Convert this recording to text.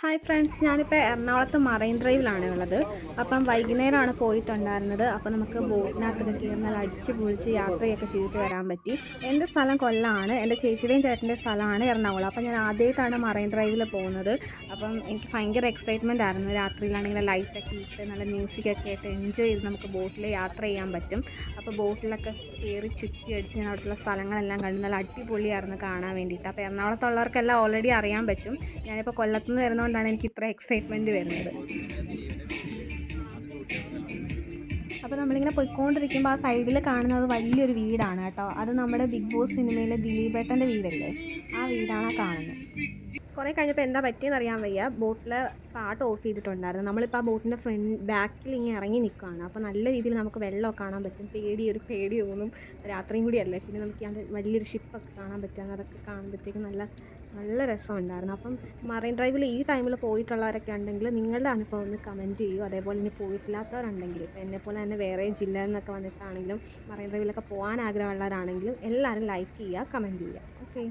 Hi friends, ഞാനിപ്പോൾ എറണാകുളത്ത് marine ഡ്രൈവിലാണ് ഉള്ളത്. അപ്പം വൈകുന്നേരമാണ് പോയിട്ടുണ്ടായിരുന്നത്. അപ്പോൾ നമുക്ക് ബോട്ടിനകത്തൊക്കെ കയറി നല്ല അടിച്ച് പൊളിച്ച് യാത്രയൊക്കെ ചെയ്തിട്ട് വരാൻ പറ്റി. എൻ്റെ സ്ഥലം കൊല്ലമാണ്, എൻ്റെ ചേച്ചിയുടെയും ചേട്ടൻ്റെ സ്ഥലമാണ് എറണാകുളം. അപ്പോൾ ഞാൻ ആദ്യമായിട്ടാണ് മറൈൻ ഡ്രൈവിൽ പോകുന്നത്. അപ്പം എനിക്ക് ഭയങ്കര എക്സൈറ്റ്മെൻ്റ് ആയിരുന്നു. രാത്രിയിലാണെങ്കിൽ ലൈറ്റൊക്കെ ഇട്ട് നല്ല മ്യൂസിക്കൊക്കെ ആയിട്ട് എൻജോയ് ചെയ്ത് നമുക്ക് ബോട്ടിൽ യാത്ര ചെയ്യാൻ പറ്റും. അപ്പോൾ ബോട്ടിലൊക്കെ കയറി ചുറ്റി അടിച്ച് ഞാൻ അവിടുത്തെ സ്ഥലങ്ങളെല്ലാം കണ്ട് നല്ല അടിപൊളിയായിരുന്നു കാണാൻ വേണ്ടിയിട്ട്. അപ്പോൾ എറണാകുളത്തുള്ളവർക്കെല്ലാം ഓൾറെഡി അറിയാൻ പറ്റും. ഞാനിപ്പോൾ കൊല്ലത്തുനിന്ന് വരുന്നതുകൊണ്ടാണ് എനിക്ക് ഇത്ര എക്സൈറ്റ്മെൻറ്റ് വരുന്നത്. അപ്പോൾ നമ്മളിങ്ങനെ പോയിക്കൊണ്ടിരിക്കുമ്പോൾ ആ സൈഡിൽ കാണുന്നത് വലിയൊരു വീടാണ് കേട്ടോ. അത് നമ്മുടെ ബിഗ് ബോസ് സിനിമയിലെ ദിലീപേട്ടൻ്റെ വീടല്ലേ, ആ വീടാണ് കാണുന്നത്. കുറേ കഴിഞ്ഞപ്പോൾ എന്താ പറ്റിയെന്ന് അറിയാൻ വയ്യ, ബോട്ടിൽ പാട്ട് ഓഫ് ചെയ്തിട്ടുണ്ടായിരുന്നു. നമ്മളിപ്പോൾ ആ ബോട്ടിൻ്റെ ബാക്കിൽ ഇങ്ങനെ ഇറങ്ങി നിൽക്കുകയാണ്. അപ്പോൾ നല്ല രീതിയിൽ നമുക്ക് വെള്ളമൊക്കെ കാണാൻ പറ്റും. പേടി തോന്നും, രാത്രിയും കൂടിയല്ലേ. പിന്നെ നമുക്ക് അത് വലിയൊരു ഷിപ്പൊക്കെ കാണാൻ പറ്റും. അതൊക്കെ കാണുമ്പോഴത്തേക്കും നല്ല രസമുണ്ടായിരുന്നു. അപ്പം മറൈൻ ഡ്രൈവിൽ ഈ ടൈമിൽ പോയിട്ടുള്ളവരൊക്കെ ഉണ്ടെങ്കിൽ നിങ്ങളുടെ അനുഭവം ഒന്ന് കമൻറ്റ് ചെയ്യൂ. അതേപോലെ ഇനി പോയിട്ടില്ലാത്തവരുണ്ടെങ്കിൽ ഇപ്പോൾ എന്നെപ്പോലെ തന്നെ വേറെ ജില്ലയിൽ നിന്നൊക്കെ വന്നിട്ടാണെങ്കിലും മറൈൻ ഡ്രൈവിലൊക്കെ പോകാൻ ആഗ്രഹമുള്ളവരാണെങ്കിലും എല്ലാവരും ലൈക്ക് ചെയ്യുക, കമൻറ്റ് ചെയ്യുക. ഓക്കെ.